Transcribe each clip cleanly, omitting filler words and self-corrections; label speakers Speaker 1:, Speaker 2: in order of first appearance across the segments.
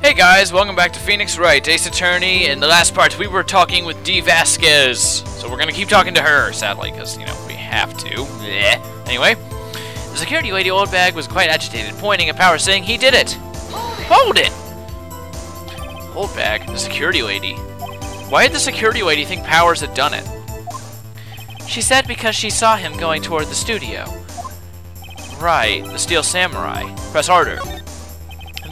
Speaker 1: Hey guys, welcome back to Phoenix Wright, Ace Attorney. In the last part, we were talking with Vasquez. So we're gonna keep talking to her, sadly, because, you know, we have to. Blech. Anyway, the security lady old bag was quite agitated, pointing at Powers, saying he did it. Hold it! Old bag, the security lady. Why did the security lady think Powers had done it? She said because she saw him going toward the studio. Right, the Steel Samurai. Press harder.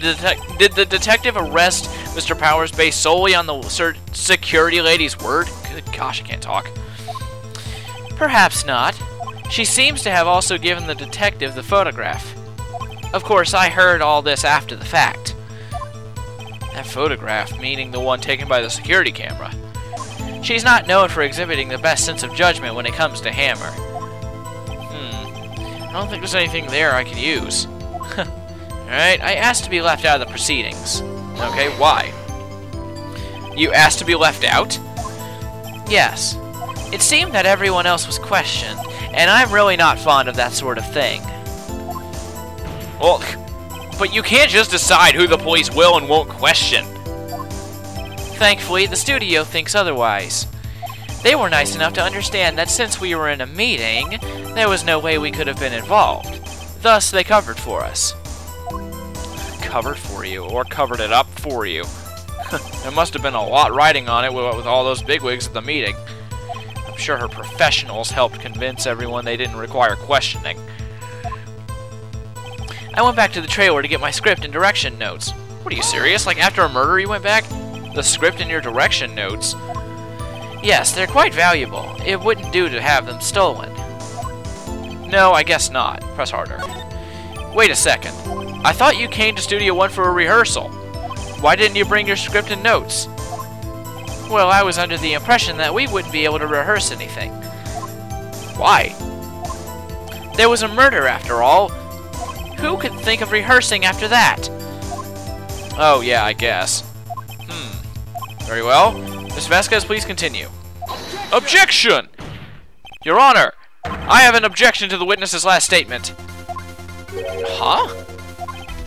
Speaker 1: Did the detective arrest Mr. Powers based solely on the security lady's word? Good gosh, I can't talk. Perhaps not. She seems to have also given the detective the photograph. Of course, I heard all this after the fact. That photograph, meaning the one taken by the security camera. She's not known for exhibiting the best sense of judgment when it comes to Hammer. I don't think there's anything there I could use. Alright, I asked to be left out of the proceedings. Okay, why? You asked to be left out? Yes. It seemed that everyone else was questioned, and I'm really not fond of that sort of thing. Well, but you can't just decide who the police will and won't question. Thankfully, the studio thinks otherwise. They were nice enough to understand that since we were in a meeting, there was no way we could have been involved. Thus, they covered for us. Covered for you, or covered it up for you. There must have been a lot riding on it with all those bigwigs at the meeting. I'm sure her professionals helped convince everyone they didn't require questioning. I went back to the trailer to get my script and direction notes. What, are you serious? Like after a murder you went back? The script and your direction notes? Yes, they're quite valuable. It wouldn't do to have them stolen. No, I guess not. Press harder. Wait a second. I thought you came to Studio 1 for a rehearsal. Why didn't you bring your script and notes? Well, I was under the impression that we wouldn't be able to rehearse anything. Why? There was a murder after all. Who could think of rehearsing after that? Oh, yeah, I guess. Very well. Miss Vasquez, please continue. Objection! Your Honor, I have an objection to the witness's last statement. Huh?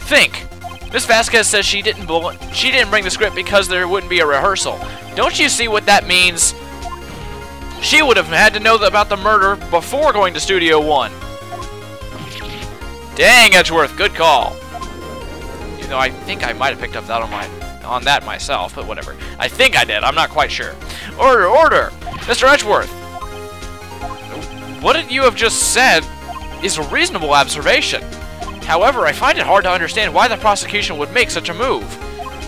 Speaker 1: Think. Miss Vasquez says she didn't bring the script because there wouldn't be a rehearsal. Don't you see what that means? She would have had to know about the murder before going to Studio 1. Dang, Edgeworth, good call. You know, I think I might have picked up that on that myself, but whatever. I think I did. I'm not quite sure. Order, order! Mr. Edgeworth! What you have just said is a reasonable observation. However, I find it hard to understand why the prosecution would make such a move.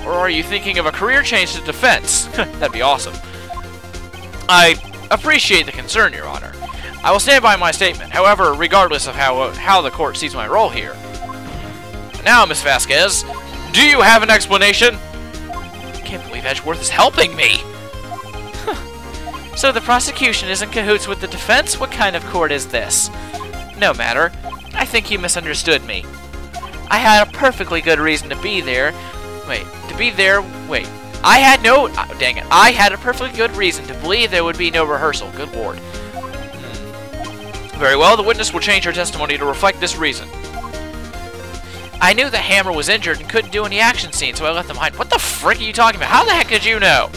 Speaker 1: Or are you thinking of a career change to defense? That'd be awesome. I appreciate the concern, Your Honor. I will stand by my statement, however, regardless of how the court sees my role here. Now, Miss Vasquez, do you have an explanation? I can't believe Edgeworth is helping me. So the prosecution is in cahoots with the defense? What kind of court is this? No matter. I think you misunderstood me. I had a perfectly good reason to be there. Wait. I had a perfectly good reason to believe there would be no rehearsal. Good lord. Very well, the witness will change her testimony to reflect this reason. I knew that Hammer was injured and couldn't do any action scenes, so I left them behind. What the frick are you talking about? How the heck did you know?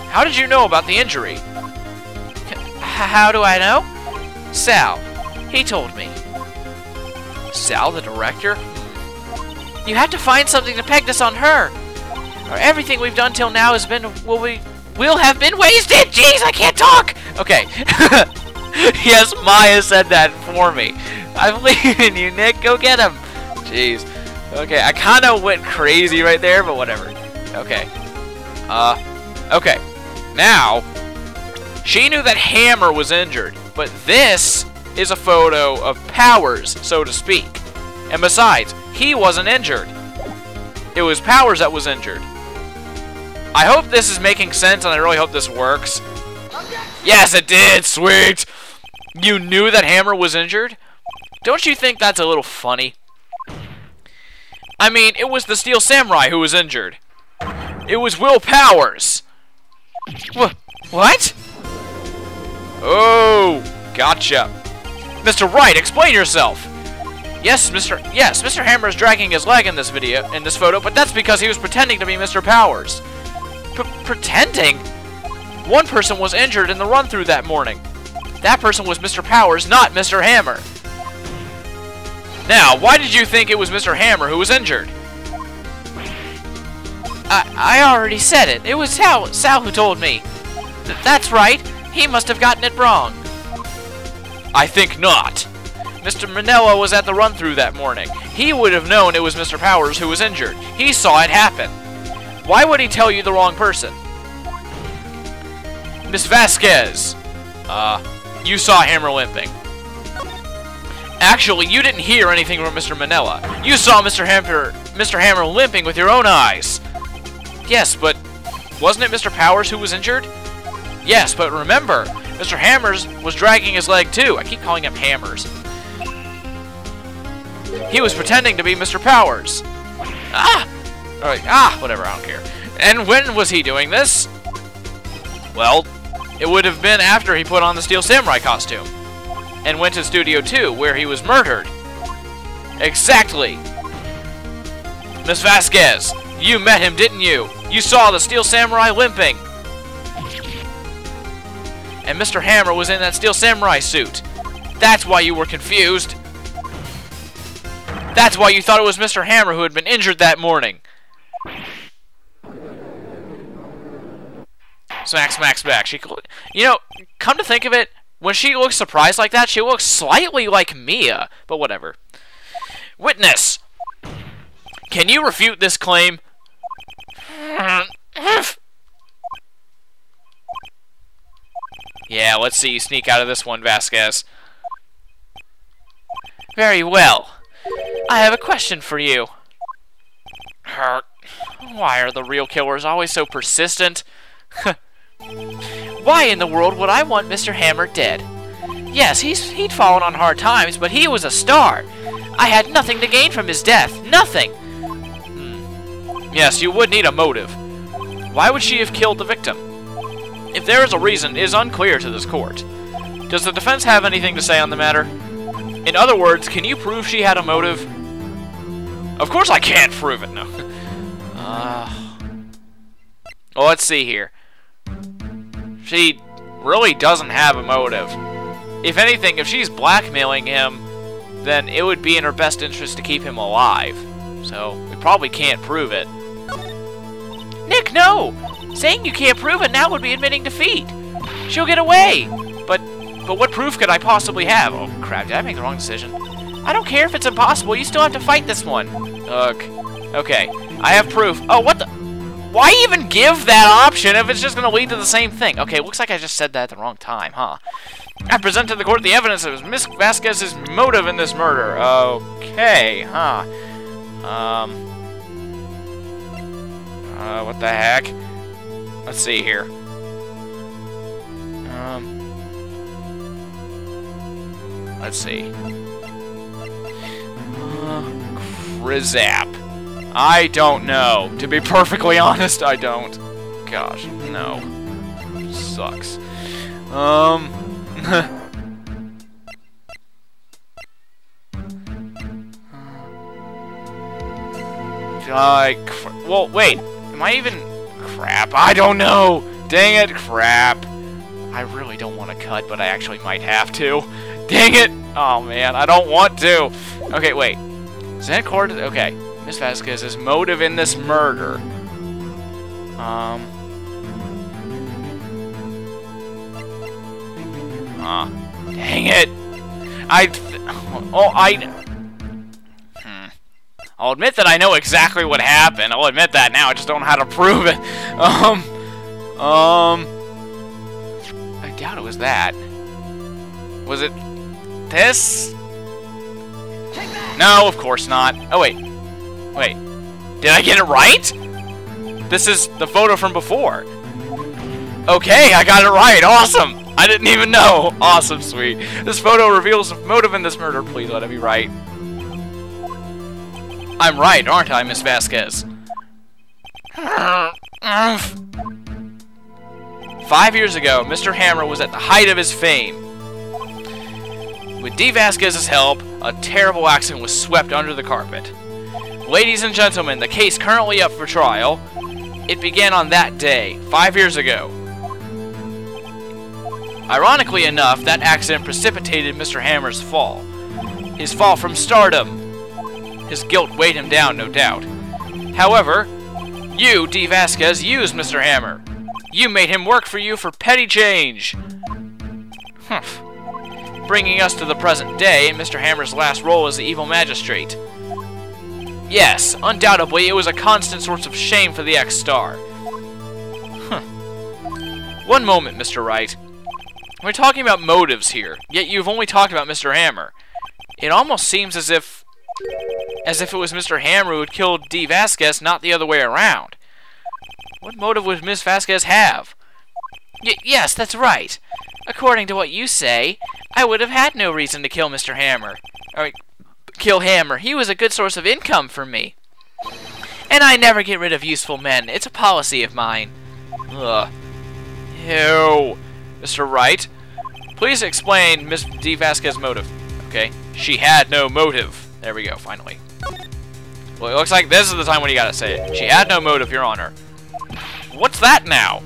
Speaker 1: How did you know about the injury? How do I know? Sal. He told me. Sal, the director? You have to find something to peg this on her. Or everything we've done till now has been will have been wasted. Jeez, I can't talk. Okay. Yes, Maya said that for me. I believe in you, Nick. Go get him. Jeez. Okay, I kind of went crazy right there, but whatever. Okay. Okay. Now, she knew that Hammer was injured, but this is a photo of Powers, so to speak. And besides, he wasn't injured. It was Powers that was injured. I hope this is making sense, and I really hope this works. Yes, it did! Sweet! You knew that Hammer was injured? Don't you think that's a little funny? I mean, it was the Steel Samurai who was injured. It was Will Powers. What? Oh, gotcha. Mr. Wright, explain yourself. Yes, Mr. Hammer is dragging his leg in this photo, but that's because he was pretending to be Mr. Powers. Pretending? One person was injured in the run-through that morning. That person was Mr. Powers, not Mr. Hammer. Now, why did you think it was Mr. Hammer who was injured? I already said it. It was Sal who told me. That's right. He must have gotten it wrong. I think not. Mr. Manella was at the run-through that morning. He would have known it was Mr. Powers who was injured. He saw it happen. Why would he tell you the wrong person? Miss Vasquez. You saw Hammer limping. Actually, you didn't hear anything from Mr. Manella. You saw Mr. Hammer limping with your own eyes. Yes, but wasn't it Mr. Powers who was injured? Yes, but remember, Mr. Hammers was dragging his leg too. I keep calling him Hammers. He was pretending to be Mr. Powers. Whatever, I don't care. And when was he doing this? Well, it would have been after he put on the Steel Samurai costume and went to Studio 2, where he was murdered. Exactly. Miss Vasquez, you met him, didn't you? You saw the Steel Samurai limping. And Mr. Hammer was in that Steel Samurai suit. That's why you were confused. That's why you thought it was Mr. Hammer who had been injured that morning. Smack, smack, smack. You know, come to think of it, when she looks surprised like that, she looks slightly like Mia. But whatever. Witness! Can you refute this claim? Yeah, let's see you sneak out of this one, Vasquez. Very well. I have a question for you. Why are the real killers always so persistent? Why in the world would I want Mr. Hammer dead? Yes, he'd fallen on hard times, but he was a star. I had nothing to gain from his death. Nothing. Yes, you would need a motive. Why would she have killed the victim? If there is a reason, it is unclear to this court. Does the defense have anything to say on the matter? In other words, can you prove she had a motive? Of course I can't prove it, no. Well, let's see here. She really doesn't have a motive. If anything, if she's blackmailing him, then it would be in her best interest to keep him alive. So, we probably can't prove it. Nick, no! Saying you can't prove it now would be admitting defeat. She'll get away. But what proof could I possibly have? Oh, crap, did I make the wrong decision? I don't care if it's impossible, you still have to fight this one. Ugh. Okay, I have proof. Oh, what the? Why even give that option if it's just going to lead to the same thing? Okay, looks like I just said that at the wrong time, huh? I present to the court the evidence of Miss Vasquez's motive in this murder. Okay, huh? What the heck? Let's see here. Let's see. Krizap. I don't know. To be perfectly honest, I don't. Gosh, no. Sucks. Well, wait. Am I even... Crap, I don't know. Dang it, crap. I really don't want to cut, but I actually might have to. Dang it. Oh, man, I don't want to. Okay, wait. Is that court? Okay. Miss Vasquez's motive in this murder. Dang it. I'll admit that I know exactly what happened. I'll admit that now. I just don't know how to prove it. I doubt it was that. Was it this? No, of course not. Oh, wait. Wait. Did I get it right? This is the photo from before. Okay, I got it right. Awesome. I didn't even know. Awesome, sweet. This photo reveals the motive in this murder. Please let it be right. I'm right, aren't I, Miss Vasquez? 5 years ago, Mr. Hammer was at the height of his fame. With D. Vasquez's help, a terrible accident was swept under the carpet. Ladies and gentlemen, the case currently up for trial. It began on that day, 5 years ago. Ironically enough, that accident precipitated Mr. Hammer's fall. His fall from stardom. His guilt weighed him down, no doubt. However, you, D. Vasquez, used Mr. Hammer. You made him work for you for petty change. Humph. Bringing us to the present day, and Mr. Hammer's last role as the evil magistrate. Yes, undoubtedly, it was a constant source of shame for the ex-star. Huh. One moment, Mr. Wright. We're talking about motives here, yet you've only talked about Mr. Hammer. It almost seems as if it was Mr. Hammer who had killed D. Vasquez, not the other way around. What motive would Miss Vasquez have? Yes, that's right. According to what you say, I would have had no reason to kill Mr. Hammer. Kill Hammer. He was a good source of income for me. And I never get rid of useful men. It's a policy of mine. Ugh. Ew. Mr. Wright, please explain Miss D. Vasquez's motive. Okay. She had no motive. There we go, finally. Well, it looks like this is the time when you gotta say it. She had no motive, Your Honor. What's that now?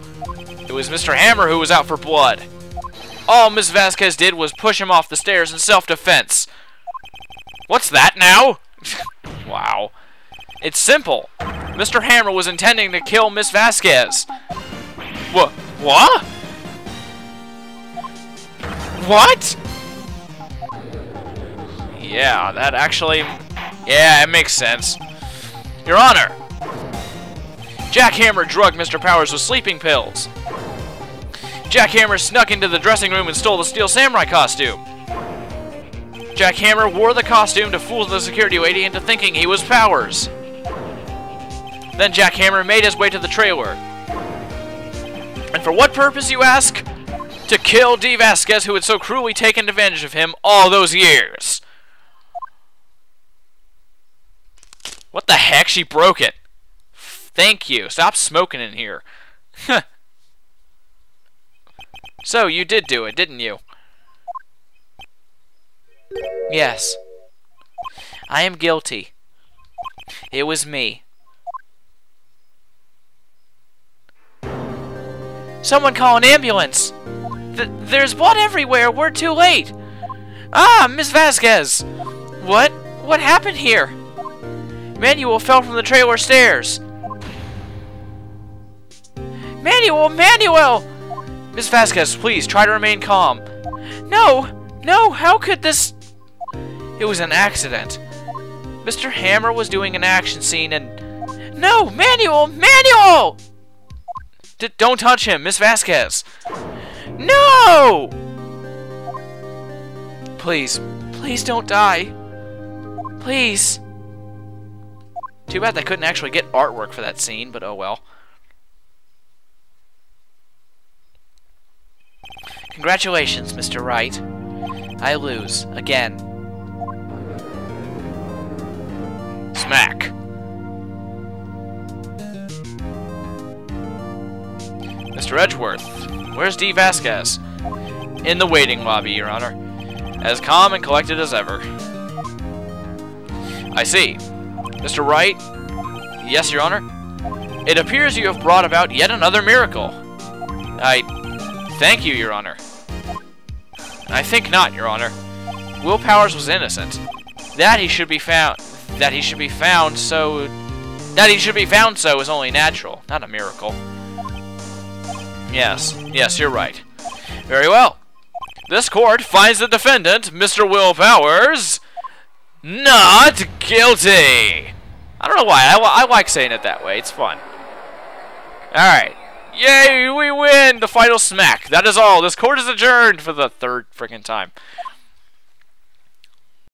Speaker 1: It was Mr. Hammer who was out for blood. All Miss Vasquez did was push him off the stairs in self-defense. What's that now? Wow. It's simple. Mr. Hammer was intending to kill Miss Vasquez. What? What? What? Yeah, that actually... Yeah, it makes sense. Your Honor, Jack Hammer drugged Mr. Powers with sleeping pills. Jack Hammer snuck into the dressing room and stole the Steel Samurai costume. Jack Hammer wore the costume to fool the security lady into thinking he was Powers. Then Jack Hammer made his way to the trailer. And for what purpose, you ask? To kill D. Vasquez, who had so cruelly taken advantage of him all those years. What the heck? She broke it. Thank you. Stop smoking in here. So, you did do it, didn't you? Yes. I am guilty. It was me. Someone call an ambulance! There's blood everywhere! We're too late! Ah, Miss Vasquez! What? What happened here? Manuel fell from the trailer stairs. Manuel! Miss Vasquez, please, try to remain calm. No, how could this... It was an accident. Mr. Hammer was doing an action scene and... No, Manuel! Don't touch him, Miss Vasquez. No! Please don't die. Please. Too bad they couldn't actually get artwork for that scene, but oh well. Congratulations, Mr. Wright. I lose, again. Smack. Mr. Edgeworth, where's D. Vasquez? In the waiting lobby, Your Honor. As calm and collected as ever. I see. Mr. Wright? Yes, Your Honor? It appears you have brought about yet another miracle. Thank you, Your Honor. I think not, Your Honor. Will Powers was innocent. That he should be found so is only natural, not a miracle. Yes, you're right. Very well. This court finds the defendant, Mr. Will Powers, not guilty. I don't know why. I like saying it that way. It's fun. Alright. Yay, we win! The final smack. That is all. This court is adjourned for the third freaking time.